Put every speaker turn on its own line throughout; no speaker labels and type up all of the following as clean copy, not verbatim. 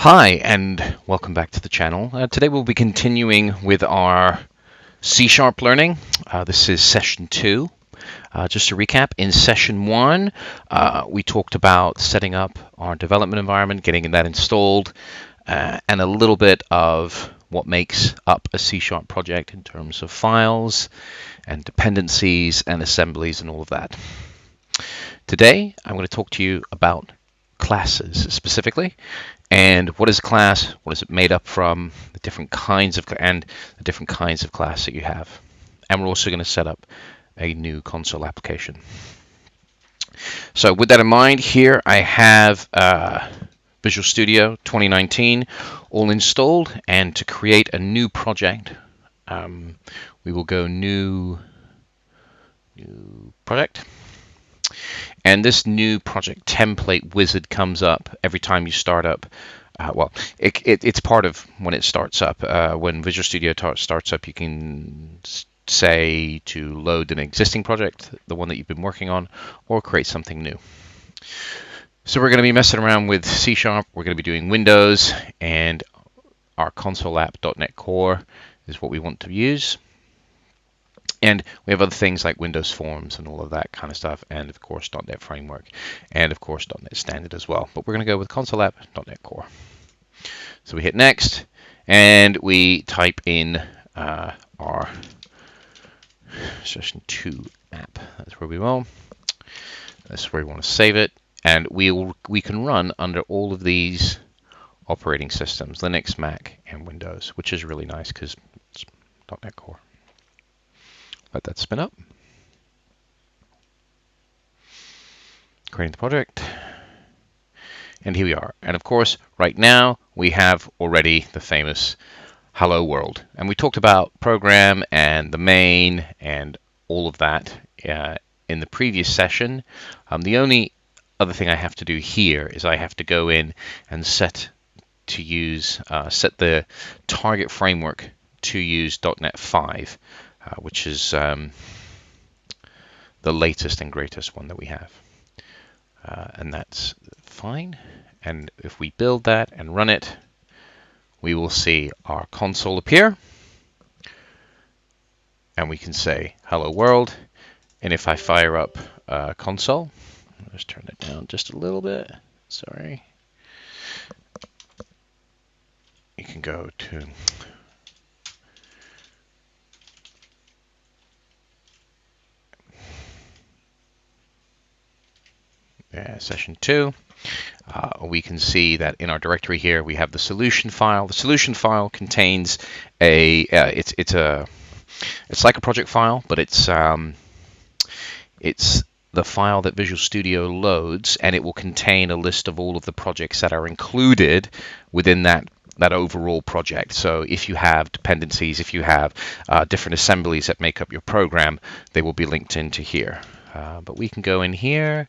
Hi, and welcome back to the channel. Today we'll be continuing with our C# learning. This is session 2. Just to recap, in session 1, we talked about setting up our development environment, getting that installed, and a little bit of what makes up a C# project in terms of files and dependencies and assemblies and all of that. Today, I'm going to talk to you about classes specifically. And what is a class? What is it made up from? The different kinds of class that you have. And we're also going to set up a new console application. So with that in mind, here I have Visual Studio 2019 all installed. And to create a new project, we will go new project. And this new project template wizard comes up every time you start up. It's part of when it starts up. When Visual Studio starts up, you can say to load an existing project, the one that you've been working on, or create something new. So we're going to be messing around with C#. We're going to be doing Windows, and our console app.NET Core is what we want to use. And we have other things like Windows Forms and all of that kind of stuff, and of course .NET Framework, and of course .NET Standard as well. But we're going to go with console app.NET Core. So we hit next, and we type in our session 2 app. That's where we will. That's where we want to save it, and we can run under all of these operating systems: Linux, Mac, and Windows, which is really nice because it's .NET Core. Let that spin up. Creating the project. And here we are. And of course, right now, we have already the famous Hello World. And we talked about program and the main and all of that in the previous session. The only other thing I have to do here is I have to go in and set the target framework to use .NET 5. Which is the latest and greatest one that we have. And that's fine. And if we build that and run it, we will see our console appear. And we can say, hello world. And if I fire up console, I'll just turn it down just a little bit. Sorry. You can go to session 2. We can see that in our directory here we have the solution file. The solution file contains it's like a project file, but it's the file that Visual Studio loads, and it will contain a list of all of the projects that are included within that overall project. So if you have dependencies, if you have different assemblies that make up your program, they will be linked into here. But we can go in here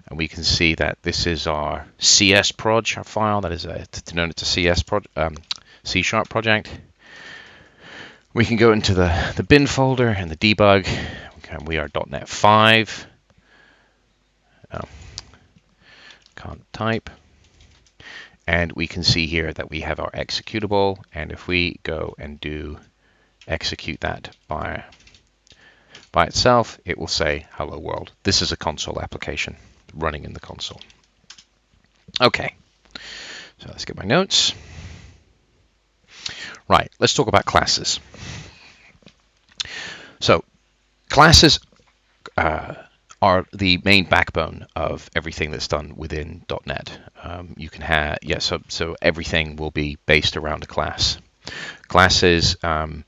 and we can see that this is our CS proj file. That is known as a C# project. We can go into the bin folder and the debug. And we are .NET 5. Can't type. And we can see here that we have our executable. And if we go and do execute that by itself, it will say hello world. This is a console application running in the console. Okay, so let's get my notes. Right, let's talk about classes. So classes are the main backbone of everything that's done within .NET. You can have, so everything will be based around a class. Classes can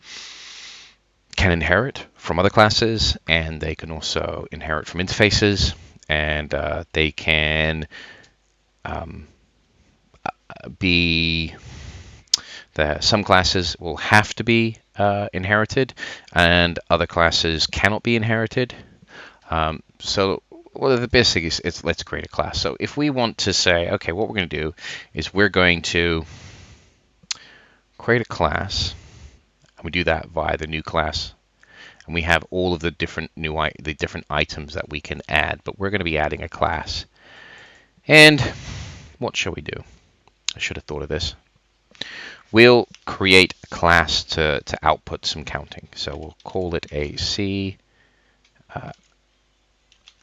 inherit from other classes, and they can also inherit from interfaces, and they can some classes will have to be inherited, and other classes cannot be inherited. So the basic is let's create a class. So if we want to say, okay, what we're going to do is we're going to create a class, and we do that via the new class. And we have all of the different items that we can add, but we're going to be adding a class. And what shall we do? I should have thought of this. We'll create a class to output some counting. So we'll call it a C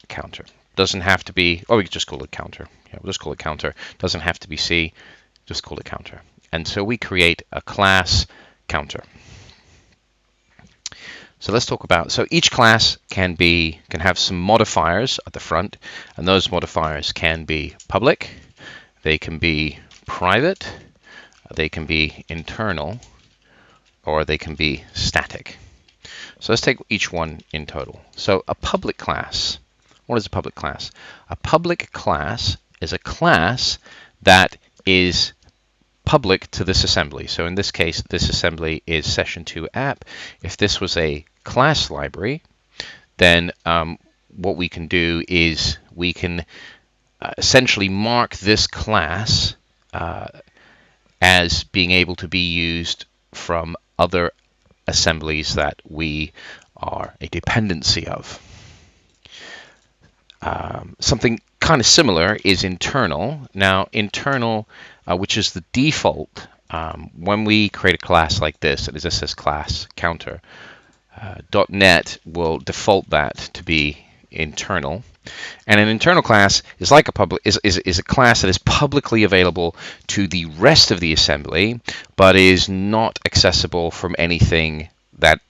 counter. Doesn't have to be, or we could just call it counter. Yeah, we'll just call it counter. Doesn't have to be C, just call it counter. And so we create a class counter. So let's talk about, so each class can have some modifiers at the front, and those modifiers can be public, they can be private, they can be internal, or they can be static. So let's take each one in total. So a public class, what is a public class? A public class is a class that is public to this assembly. So in this case, this assembly is session2 app. If this was a class library, then what we can do is we can essentially mark this class as being able to be used from other assemblies that we are a dependency of. Something kind of similar is internal. Now, internal, which is the default, when we create a class like this, it says class counter, .NET will default that to be internal. And an internal class is like is a class that is publicly available to the rest of the assembly, but is not accessible from anything that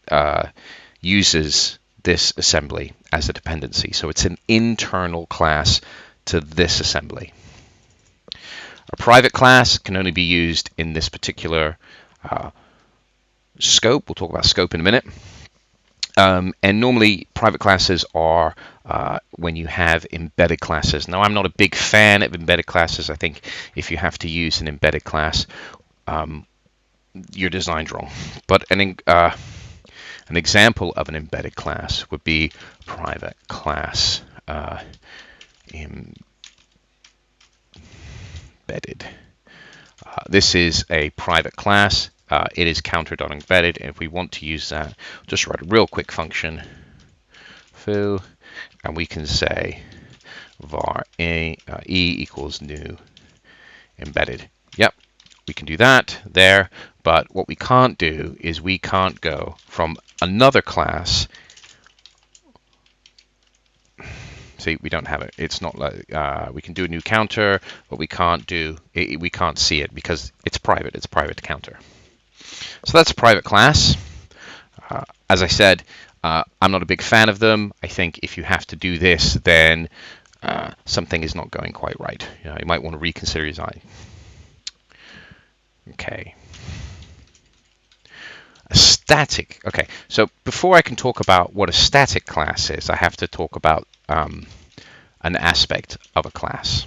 uses this assembly as a dependency. So it's an internal class to this assembly. A private class can only be used in this particular scope. We'll talk about scope in a minute. And normally private classes are when you have embedded classes. Now, I'm not a big fan of embedded classes. I think if you have to use an embedded class, you're designed wrong. But an example of an embedded class would be private class embedded. This is a private class. It is counter.embedded, and if we want to use that, just write a real quick function, foo, and we can say var e equals new embedded. Yep, we can do that there, but what we can't do is we can't go from another class. See, we don't have it. It's not like we can do a new counter, but we can't do it. We can't see it because it's private. It's private counter. So that's a private class. As I said, I'm not a big fan of them. I think if you have to do this, then something is not going quite right. You might want to reconsider your design. Okay. A static. Okay, so before I can talk about what a static class is, I have to talk about an aspect of a class.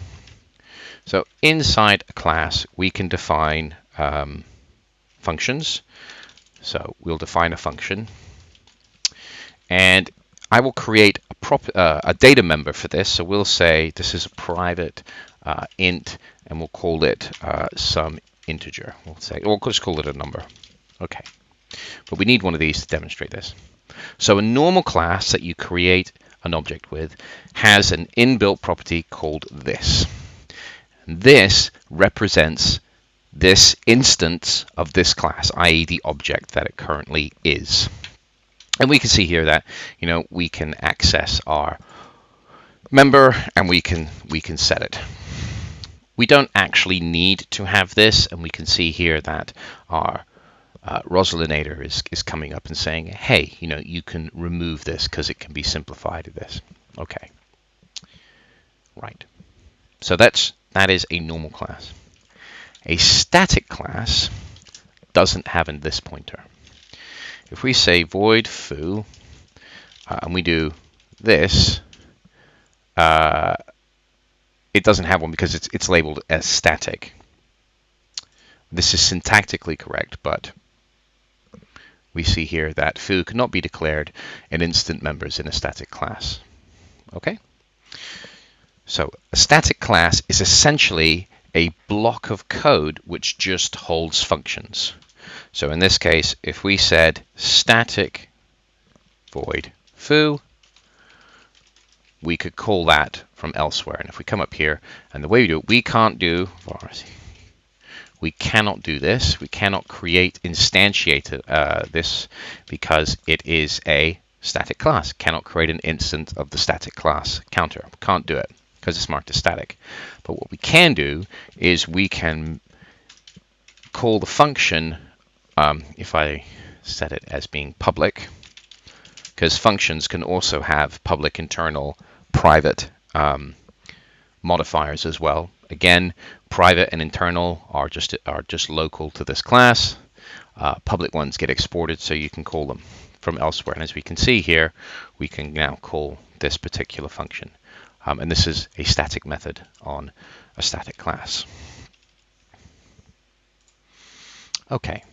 So inside a class, we can define functions. So we'll define a function, and I will create a data member for this. So we'll say this is a private int, and we'll call it some integer. We'll just call it a number. Okay, but we need one of these to demonstrate this. So a normal class that you create an object with has an inbuilt property called this. And this represents this instance of this class, i.e. the object that it currently is. And we can see here that, we can access our member and we can set it. We don't actually need to have this, and we can see here that our Rosalinator is coming up and saying, hey, you can remove this because it can be simplified to this. Okay. Right. So that is a normal class. A static class doesn't have this pointer. If we say void foo and we do this, it doesn't have one because it's labeled as static. This is syntactically correct, but we see here that foo cannot be declared in instant members in a static class. Okay? So a static class is essentially a block of code which just holds functions. So in this case, if we said static void foo, we could call that from elsewhere. And if we come up here, and the way we do it, we can't do var we cannot do this. We cannot instantiate this because it is a static class. Cannot create an instance of the static class counter. Can't do it because it's marked as static. But what we can do is we can call the function, if I set it as being public, because functions can also have public, internal, private modifiers as well. Again, private and internal are just local to this class. Public ones get exported, so you can call them from elsewhere. And as we can see here, we can now call this particular function. And this is a static method on a static class. Okay.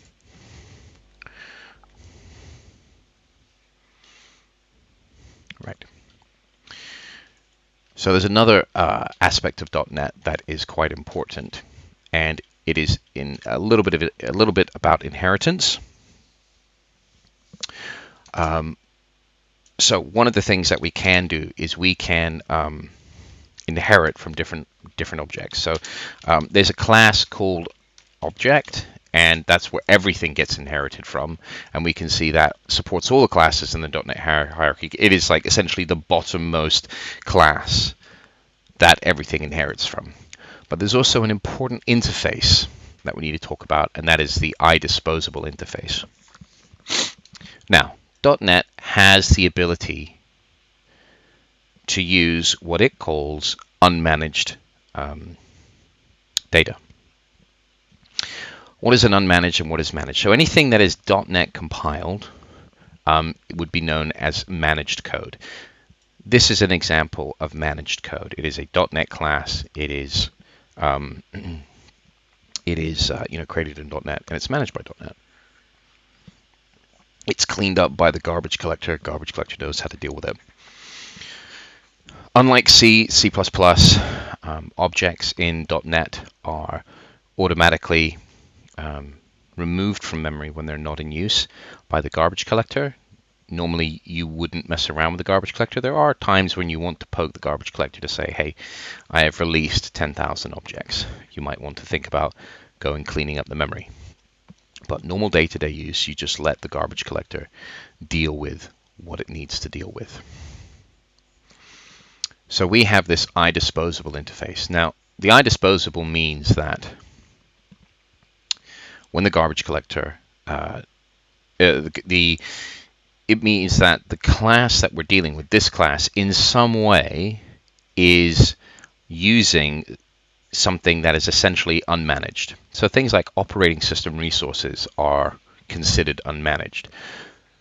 Right. So there's another aspect of .NET that is quite important, and it is in a little bit about inheritance. So one of the things that we can do is we can inherit from different objects. So there's a class called object, and that's where everything gets inherited from. And we can see that supports all the classes in the .NET hierarchy. It is like essentially the bottommost class that everything inherits from. But there's also an important interface that we need to talk about, and that is the iDisposable interface. Now, .NET has the ability to use what it calls unmanaged data. What is an unmanaged and what is managed? So anything that is .NET compiled would be known as managed code. This is an example of managed code. It is a .NET class. It is created in .NET, and it's managed by .NET. It's cleaned up by the garbage collector. Garbage collector knows how to deal with it. Unlike C, C++, objects in .NET are automatically removed from memory when they're not in use by the garbage collector. Normally, you wouldn't mess around with the garbage collector. There are times when you want to poke the garbage collector to say, hey, I have released 10,000 objects. You might want to think about going cleaning up the memory. But normal day-to-day use, you just let the garbage collector deal with what it needs to deal with. So we have this iDisposable interface. Now, the iDisposable means that when the garbage collector, it means that the class that we're dealing with, this class, in some way is using something that is essentially unmanaged. So things like operating system resources are considered unmanaged.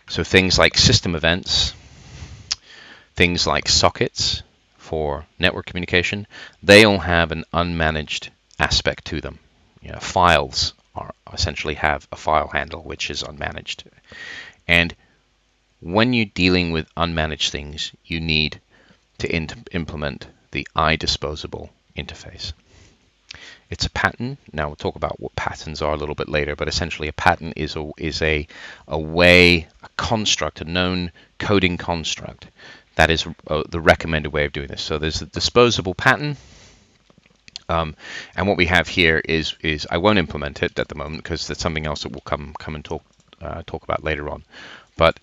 So things like system events, things like sockets for network communication, they all have an unmanaged aspect to them. Files essentially have a file handle which is unmanaged. And when you're dealing with unmanaged things, you need to implement the iDisposable interface. It's a pattern. Now we'll talk about what patterns are a little bit later, but essentially a pattern is a construct, a known coding construct that is the recommended way of doing this. So there's a disposable pattern. And what we have here is I won't implement it at the moment because that's something else that we'll come and talk about later on. But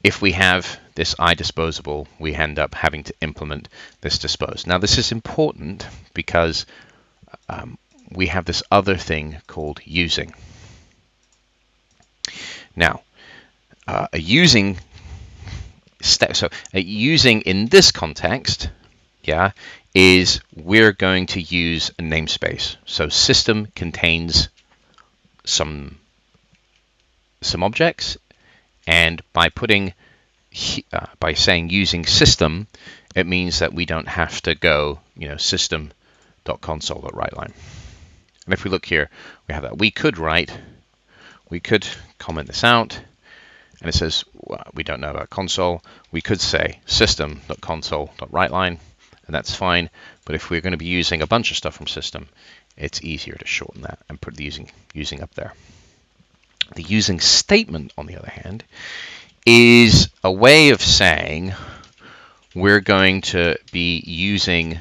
if we have this iDisposable, we end up having to implement this dispose. Now this is important because we have this other thing called using. Now, a using in this context, is we're going to use a namespace. So system contains some objects, and by saying using system, it means that we don't have to go, system.console.writeline. And if we look here, we have that. We could comment this out, and it says we don't know about console. We could say system.console.writeline, and that's fine. But if we're going to be using a bunch of stuff from system, it's easier to shorten that and put the using up there. The using statement, on the other hand, is a way of saying we're going to be using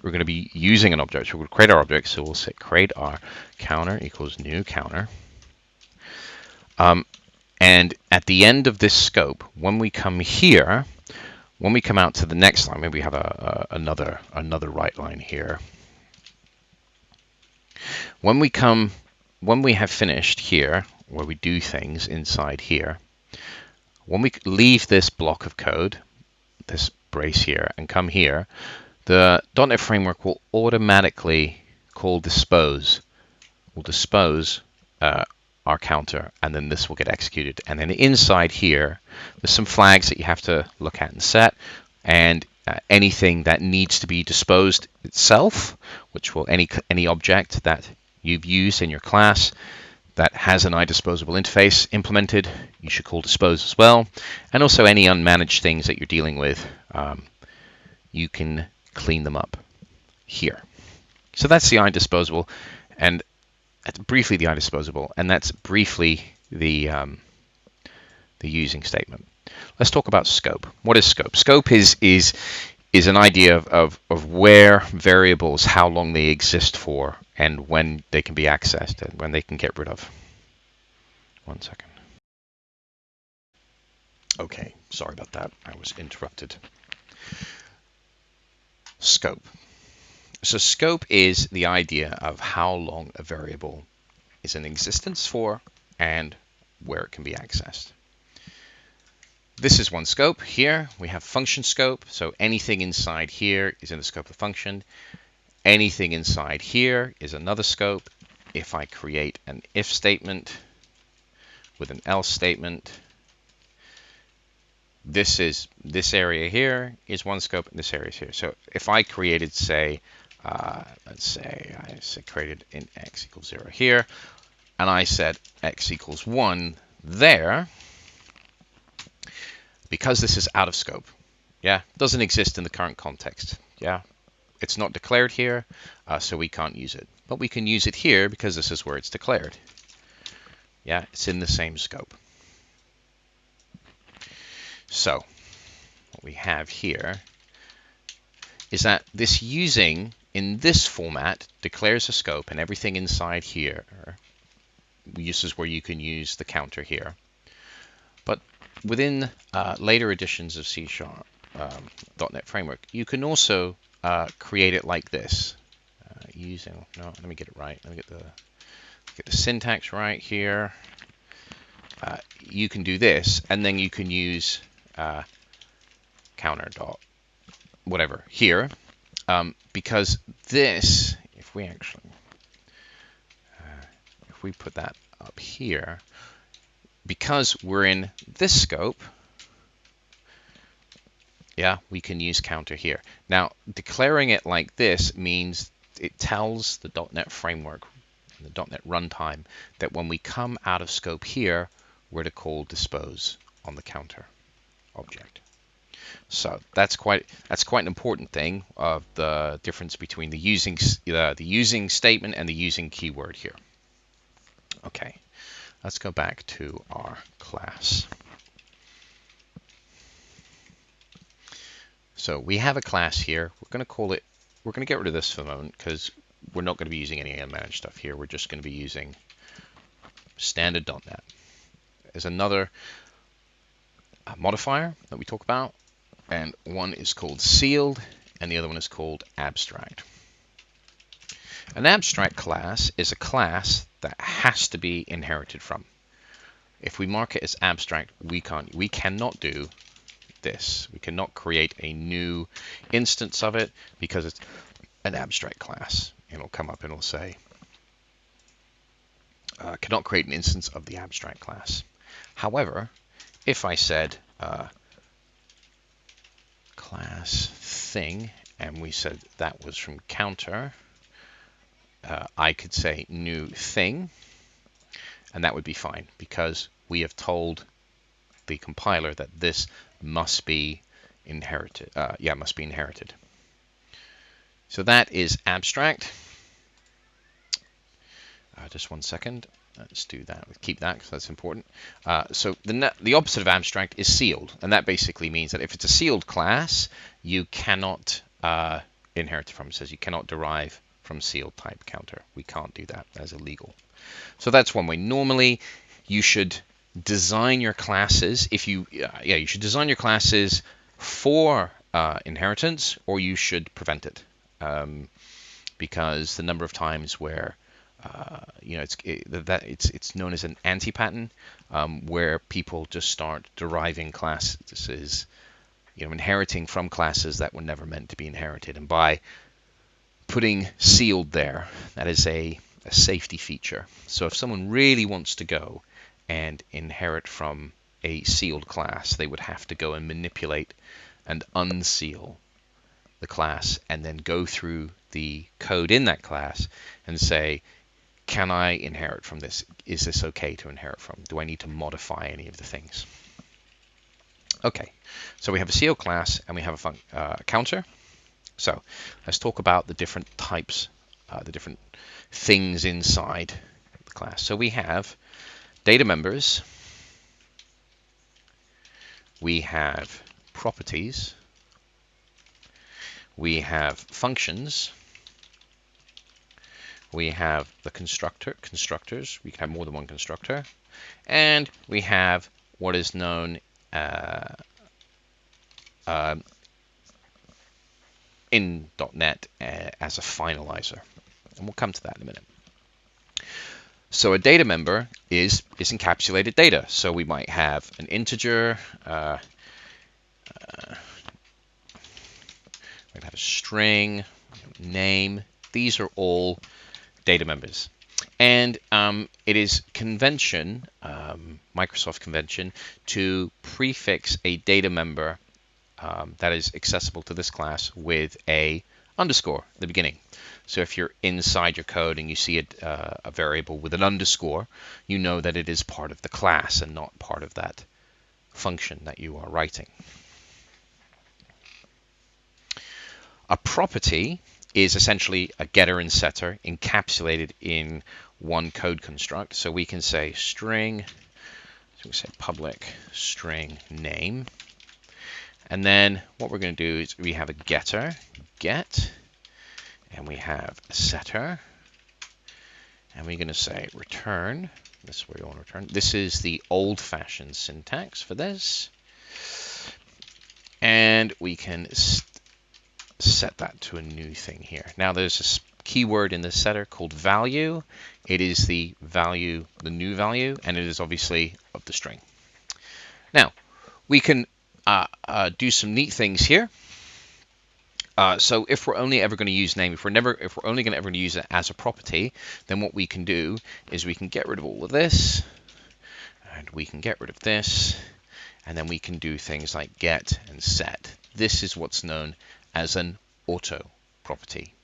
we're going to be using an object. So we'll create our object. So we'll say create our counter equals new counter. And at the end of this scope, when we come here, when we come out to the next line, maybe we have another right line here. When we have finished here, where we do things inside here, when we leave this block of code, this brace here, and come here, the .NET Framework will automatically call dispose. Will dispose our counter, and then this will get executed. And then inside here, there's some flags that you have to look at and set, and anything that needs to be disposed itself, which will any object that you've used in your class that has an iDisposable interface implemented, you should call dispose as well. And also any unmanaged things that you're dealing with, you can clean them up here. So that's the iDisposable, and briefly the iDisposable, and that's briefly the using statement. Let's talk about scope. What is scope? Scope is an idea of where variables, how long they exist for, and when they can be accessed and when they can get rid of. One second. Okay, sorry about that. I was interrupted. Scope. So scope is the idea of how long a variable is in existence for and where it can be accessed. This is one scope. Here we have function scope. So anything inside here is in the scope of the function. Anything inside here is another scope. If I create an if statement with an else statement, this area here is one scope and this area is here. So if I created, say, let's say I created int x equals 0 here, and I said x equals 1 there, because this is out of scope, yeah, doesn't exist in the current context, yeah, it's not declared here, so we can't use it. But we can use it here because this is where it's declared. Yeah, it's in the same scope. So what we have here is that this using in this format declares a scope, and everything inside here, this is where you can use the counter here. But within later editions of C# .NET Framework, you can also create it like this. Let me get it right. Let me get the syntax right here. You can do this, and then you can use counter dot whatever here, because this, if we put that up here, because we're in this scope, yeah, we can use counter here. Now, declaring it like this means it tells the .NET Framework, the .NET runtime, that when we come out of scope here, we're to call dispose on the counter object. So that's quite an important thing of the difference between the using statement and the using keyword here. Okay, let's go back to our class. So we have a class here. We're going to get rid of this for the moment because we're not going to be using any unmanaged stuff here. We're just going to be using standard .NET. There's another modifier that we talk about, and one is called sealed and the other one is called abstract. An abstract class is a class that has to be inherited from. If we mark it as abstract, we cannot do this. We cannot create a new instance of it because it's an abstract class. It'll come up and it'll say cannot create an instance of the abstract class. However, if I said class thing and we said that was from counter, I could say new thing, and that would be fine because we have told the compiler that this must be inherited. Must be inherited. So that is abstract. Just one second. Let's do that. Keep that because that's important. So the opposite of abstract is sealed, and that basically means that if it's a sealed class, you cannot inherited from. It says you cannot derive from sealed type counter. We can't do that. That's illegal. So that's one way. Normally, you should design your classes. You should design your classes for inheritance, or you should prevent it, because the number of times where it's known as an anti-pattern, where people just start deriving classes, inheriting from classes that were never meant to be inherited, and by putting sealed there, that is a safety feature. So if someone really wants to go and inherit from a sealed class, they would have to go and manipulate and unseal the class and then go through the code in that class and say, can I inherit from this? Is this okay to inherit from? Do I need to modify any of the things? Okay, so we have a sealed class and we have a counter. So let's talk about the different types, the different things inside the class. So we have data members, we have properties, we have functions, we have the constructors. We can have more than one constructor, and we have what is known in .NET as a finalizer, and we'll come to that in a minute. So a data member is encapsulated data. So we might have an integer, we might have a string, name. These are all data members. And it is convention, Microsoft convention, to prefix a data member that is accessible to this class with a underscore at the beginning. So if you're inside your code and you see a variable with an underscore, you know that it is part of the class and not part of that function that you are writing. A property is essentially a getter and setter encapsulated in one code construct. So we can say string, so we say public string name. And then what we're going to do is we have a getter, get, and we have a setter. And we're going to say return. This is where you want to return. This is the old-fashioned syntax for this. And we can set that to a new thing here. Now there's a keyword in the setter called value. It is the value, the new value, and it is obviously of the string. Now we can do some neat things here. So if we're only ever going to use name, if we're only going to ever use it as a property, then what we can do is we can get rid of all of this, and we can get rid of this, and then we can do things like get and set. This is what's known as an auto property.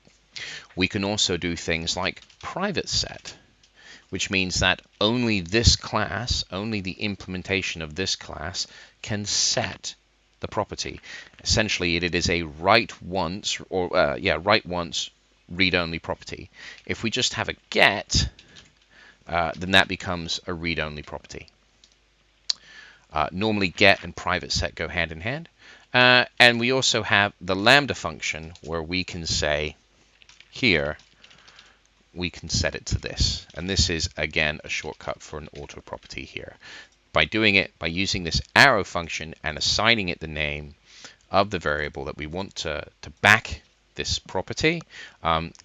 We can also do things like private set, which means that only this class, only the implementation of this class can set the property. Essentially, it is a write once, or write once, read only property. If we just have a get, then that becomes a read only property. Normally, get and private set go hand in hand. And we also have the lambda function where we can say here, we can set it to this. And this is, again, a shortcut for an auto property here. By doing it, by using this arrow function and assigning it the name of the variable that we want to back this property,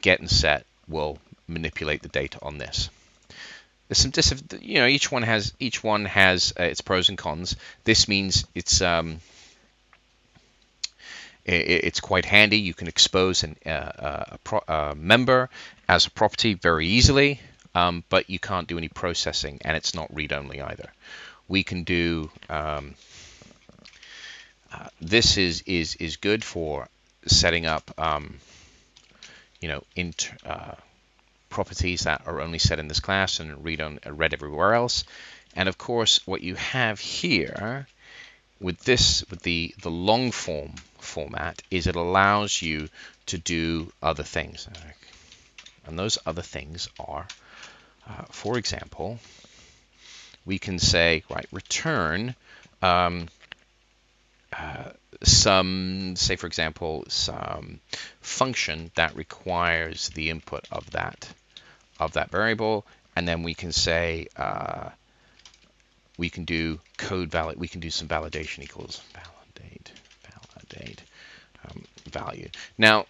get and set will manipulate the data on this. There's some each one has its pros and cons. This means it's quite handy. You can expose a member as a property very easily, but you can't do any processing, and it's not read-only either. We can do this is good for setting up properties that are only set in this class and read everywhere else. And of course, what you have here with the long form format is it allows you to do other things, and those other things are, for example, we can say return some, say for example, some function that requires the input of that variable, and then we can say we can do we can do some validation equals validate value. Now,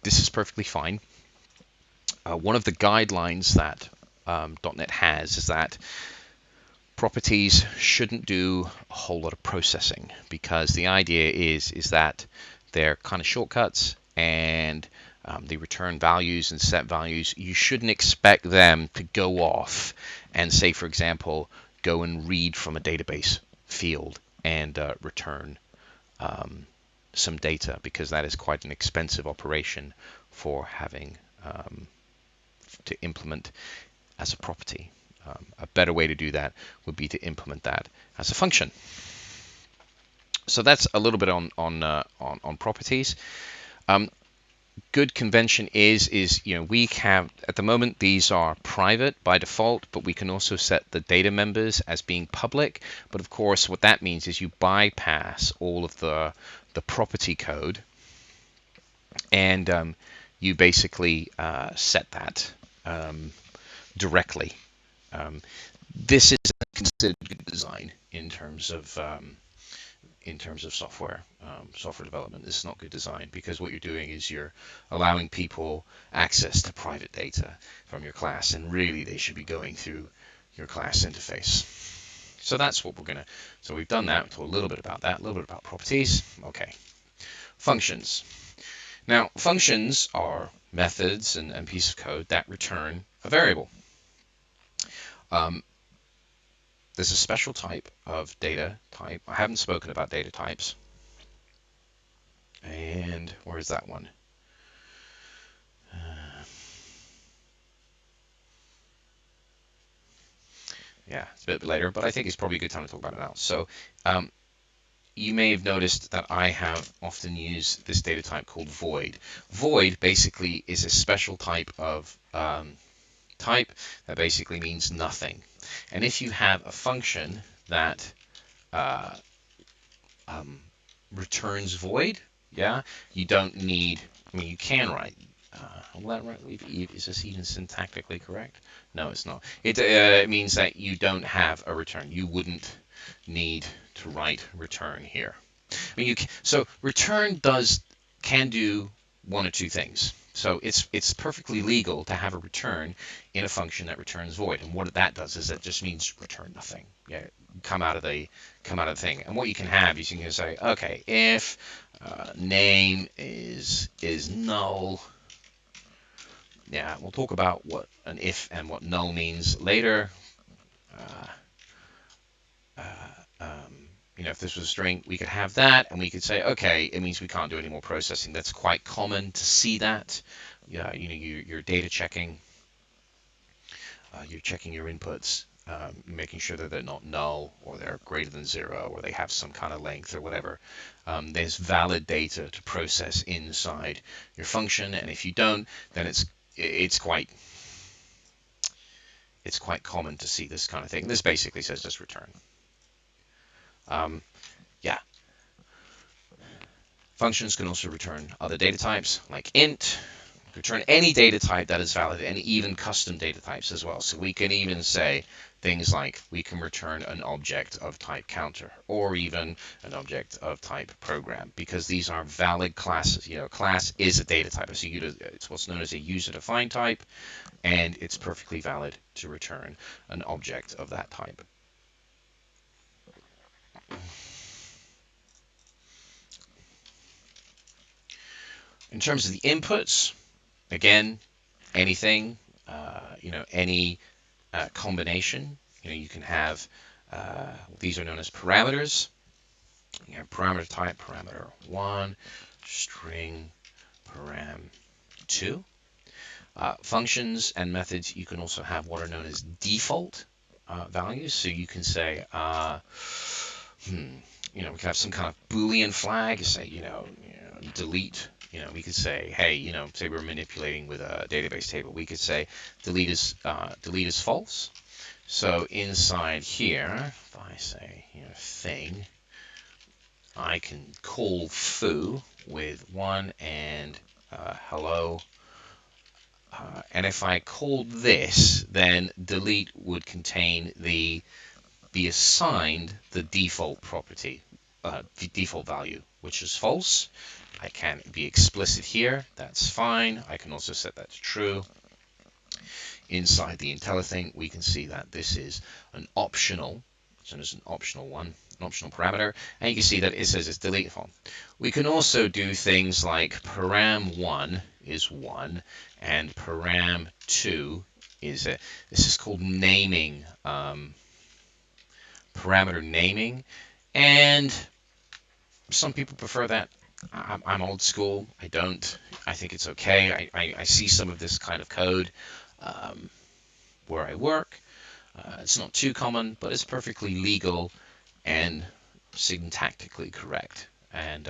this is perfectly fine. One of the guidelines that .NET has is that properties shouldn't do a whole lot of processing, because the idea is that they're kind of shortcuts, and they return values and set values. You shouldn't expect them to go off and, say for example, go and read from a database field and return some data, because that is quite an expensive operation for having to implement as a property. A better way to do that would be to implement that as a function. So that's a little bit on properties. Good convention is we have, at the moment, these are private by default, but we can also set the data members as being public. But of course, what that means is you bypass all of the property code, and you basically set that directly. This is considered good design in terms of software development. This is not good design, because what you're doing is you're allowing people access to private data from your class, and really they should be going through your class interface. So that's what we're gonna. So we've done that. We'll talk a little bit about that. A little bit about properties. Okay. Functions. Now, functions are methods and pieces of code that return a variable. There's a special type of data type. I haven't spoken about data types. And where is that one? Yeah, it's a bit later, but I think it's probably a good time to talk about it now. So you may have noticed that I have often used this data type called void. Void basically is a special type of type that basically means nothing. And if you have a function that returns void, yeah, you don't need, I mean, you can write, is this even syntactically correct? No, it's not. It means that you don't have a return. You wouldn't need to write return here. I mean, so return can do one or two things. So it's perfectly legal to have a return in a function that returns void. And what that does is that just means return nothing. Yeah, come out of the thing. And what you can have is you can say, okay, if name is null. Yeah, we'll talk about what an if and what null means later. If this was a string, we could have that, and we could say, okay, it means we can't do any more processing. That's quite common to see that. Yeah, you're data checking. You're checking your inputs, making sure that they're not null, or they're greater than 0, or they have some kind of length or whatever. There's valid data to process inside your function, and if you don't, then it's quite common to see this kind of thing. This basically says just return. Yeah. Functions can also return other data types, like int. Return any data type that is valid, and even custom data types as well. So we can even say things like we can return an object of type counter, or even an object of type program, because these are valid classes. Class is a data type. So it's what's known as a user-defined type, and it's perfectly valid to return an object of that type. In terms of the inputs, again, anything, any combination. You can have, these are known as parameters. You have parameter type, parameter 1, string param2. Functions and methods, you can also have what are known as default values. So you can say, we can have some kind of Boolean flag, say, delete. We could say, hey, say we're manipulating with a database table. We could say delete is false. So inside here, if I say thing, I can call foo with 1 and hello. And if I called this, then delete would contain be assigned the default property, the default value, which is false. I can be explicit here. That's fine. I can also set that to true. Inside the IntelliThing, we can see that this is an optional, so there's an optional one, an optional parameter, and you can see that it says it's deletable. We can also do things like param1 is 1, and param2 is a, this is called naming, parameter naming, and some people prefer that. I'm old school. I don't. I think it's okay. I see some of this kind of code where I work. It's not too common, but it's perfectly legal and syntactically correct. And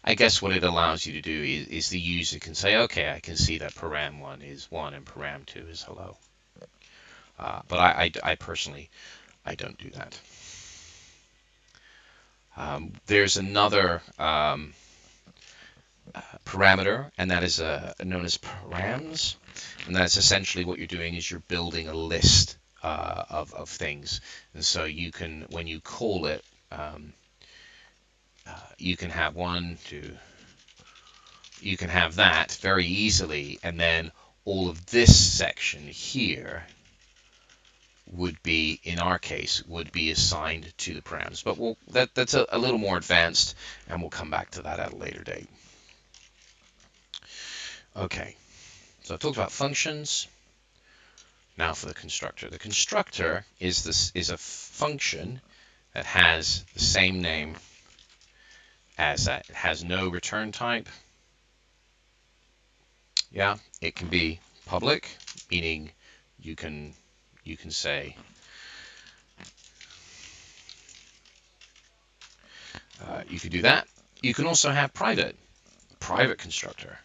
I guess what it allows you to do is the user can say, okay, I can see that param1 is 1 and param2 is hello. But I personally, I don't do that. There's another parameter, and that is known as params. And that's essentially what you're doing is you're building a list of things. And so you can, when you call it, you can have 1, 2, you can have that very easily, and then all of this section here would be, in our case, would be assigned to the params. But that's a little more advanced, and we'll come back to that at a later date. Okay, so I've talked about functions. Now for the constructor. The constructor is a function that has the same name as that. It has no return type. Yeah, it can be public, meaning you can say you could do that. You can also have private constructor.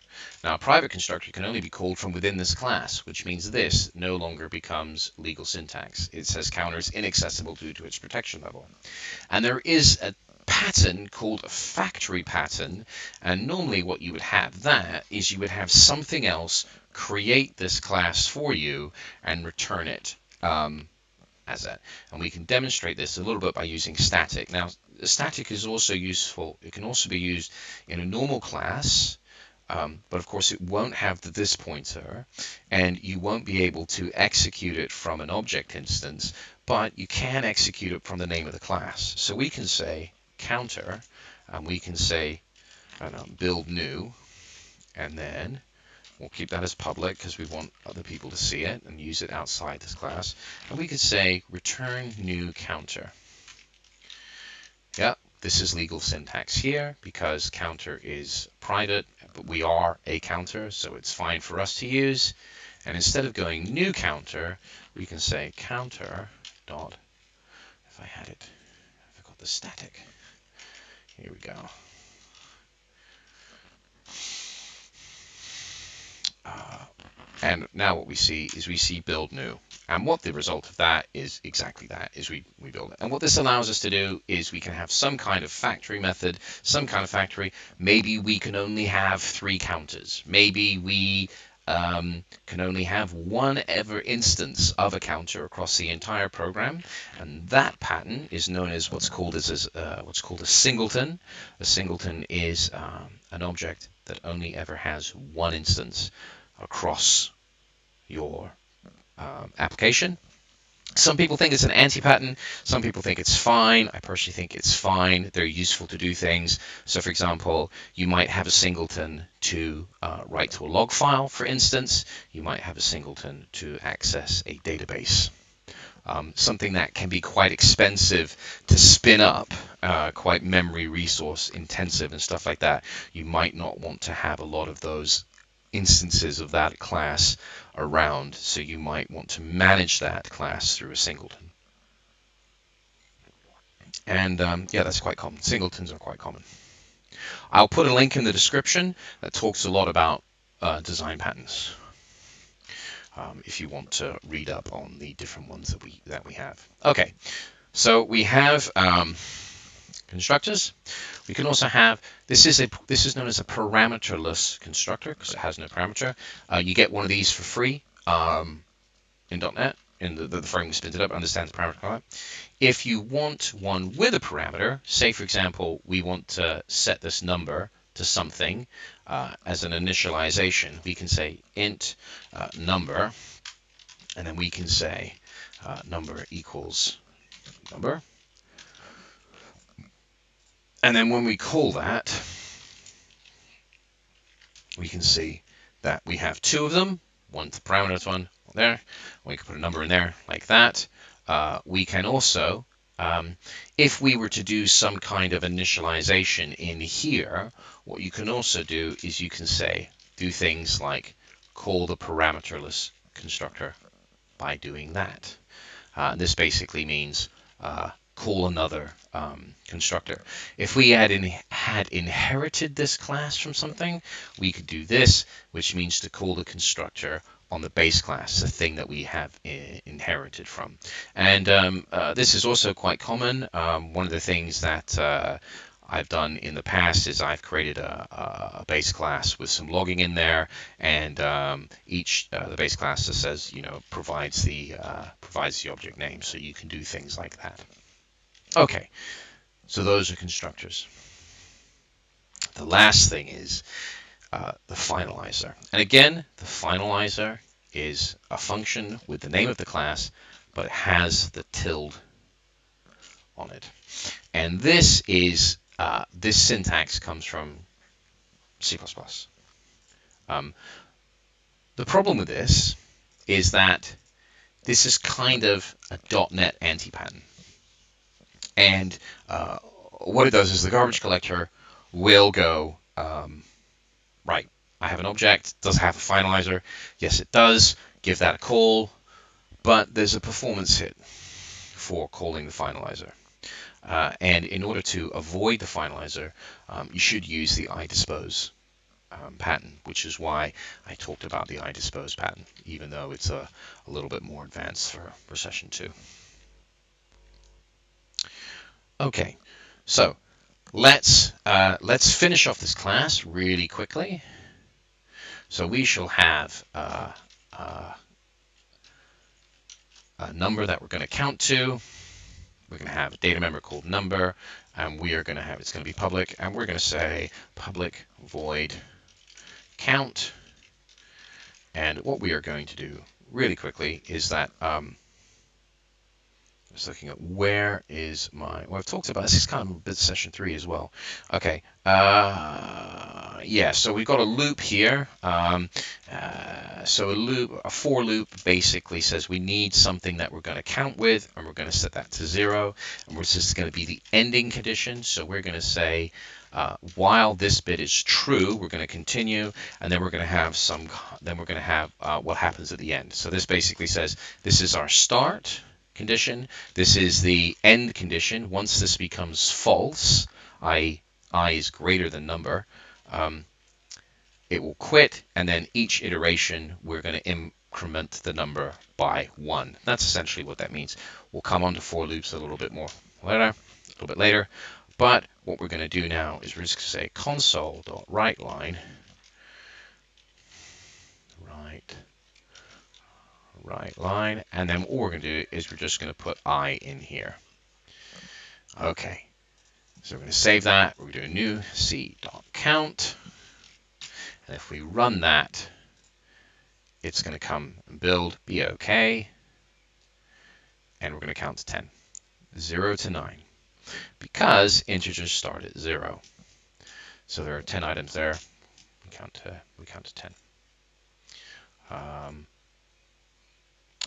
Now, a private constructor can only be called from within this class, which means this no longer becomes legal syntax. It says counter is inaccessible due to its protection level. And there is a pattern called a factory pattern, and normally what you would have that is you would have something else create this class for you and return it as that. And we can demonstrate this a little bit by using static. Now, static is also useful. It can also be used in a normal class, but of course it won't have the this pointer, and you won't be able to execute it from an object instance, but you can execute it from the name of the class. So we can say counter, and we can say build new, and then we'll keep that as public because we want other people to see it and use it outside this class. And we could say return new counter. Yeah, this is legal syntax here because counter is private, but we are a counter, so it's fine for us to use. And instead of going new counter, we can say counter dot, if I had it, I forgot the static. Here we go. And now what we see is we see build new. And what the result of that is exactly that, is we build it. And what this allows us to do is we can have some kind of factory method, some kind of factory. Maybe we can only have 3 counters. Maybe we can only have one ever instance of a counter across the entire program. And that pattern is known as what's called a singleton. A singleton is an object that only ever has one instance across your application. Some people think it's an anti-pattern. Some people think it's fine. I personally think it's fine. They're useful to do things. So, for example, you might have a singleton to write to a log file, for instance. You might have a singleton to access a database. Something that can be quite expensive to spin up, quite memory resource intensive and stuff like that. You might not want to have a lot of those instances of that class around, so you might want to manage that class through a singleton. And yeah, that's quite common. Singletons are quite common. I'll put a link in the description that talks a lot about design patterns if you want to read up on the different ones that we have. Okay, so we have constructors. We can also have, this is known as a parameterless constructor because it has no parameter. You get one of these for free in .NET. In the framework spins it up, understands the parameter. If you want one with a parameter, say for example, we want to set this number to something as an initialization, we can say int number, and then we can say number equals number. And then when we call that, we can see that we have two of them, one the parameters one there. We can put a number in there like that. We can also, if we were to do some kind of initialization in here, what you can also do is you can say, do things like call the parameterless constructor by doing that. This basically means call another constructor. If we had inherited this class from something, we could do this, which means to call the constructor on the base class, the thing that we have inherited from. And this is also quite common. One of the things that I've done in the past is I've created a base class with some logging in there, and the base class that says, provides the object name, so you can do things like that. Okay, so those are constructors. The last thing is the finalizer, and again, the finalizer is a function with the name of the class, but it has the tilde on it, and this is this syntax comes from C++. The problem with this is that this is kind of a .NET anti-pattern. And what it does is the garbage collector will go, right, I have an object, does it have a finalizer? Yes, it does. Give that a call, but there's a performance hit for calling the finalizer. And in order to avoid the finalizer, you should use the iDispose pattern, which is why I talked about the iDispose pattern, even though it's a little bit more advanced for session 2. Okay, so let's finish off this class really quickly. So we shall have a number that we're going to count to. We're going to have a data member called number, and we are going to have, it's going to be public, and we're going to say public void count. And what we are going to do really quickly is that just looking at where is my, well, I've talked about this is kind of a bit of session 3 as well. Okay, yeah, so we've got a loop here. So a for loop basically says we need something that we're going to count with, and we're going to set that to 0, and this is going to be the ending condition. So we're going to say while this bit is true, we're going to continue, and then we're going to have what happens at the end. So this basically says this is our start condition. This is the end condition. Once this becomes false, i is greater than number, it will quit, and then each iteration we're going to increment the number by 1. That's essentially what that means. We'll come on to for loops a little bit later, but what we're going to do now is we're just going to say console.writeLine right line, and then what we're going to do is we're just going to put I in here. Okay, so we're going to save that. We're going to do a new c.count, and if we run that, it's going to come and build, be okay, and we're going to count to 10, 0 to 9, because integers start at 0. So there are 10 items there. We count to 10.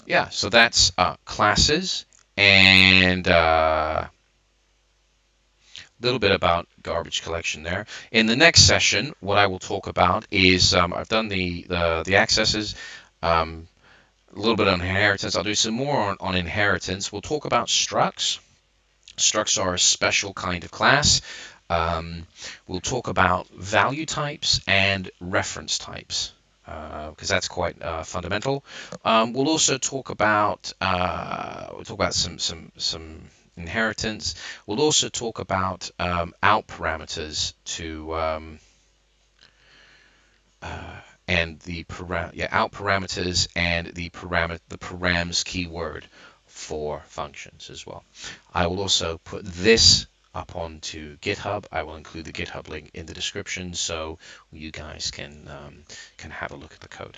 Yeah, so that's classes, and a little bit about garbage collection there. In the next session, what I will talk about is I've done the accesses, a little bit on inheritance. I'll do some more on inheritance. We'll talk about structs. Structs are a special kind of class. We'll talk about value types and reference types, because that's quite fundamental. We'll also talk about some inheritance. We'll also talk about out parameters to and the out parameters and the params keyword for functions as well. I will also put this up onto GitHub. I will include the GitHub link in the description so you guys can have a look at the code.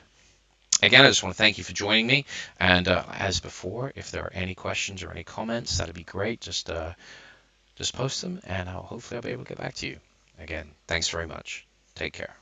Again, I just want to thank you for joining me. And as before, if there are any questions or any comments, that'd be great. Just post them, and hopefully I'll be able to get back to you. Again, thanks very much. Take care.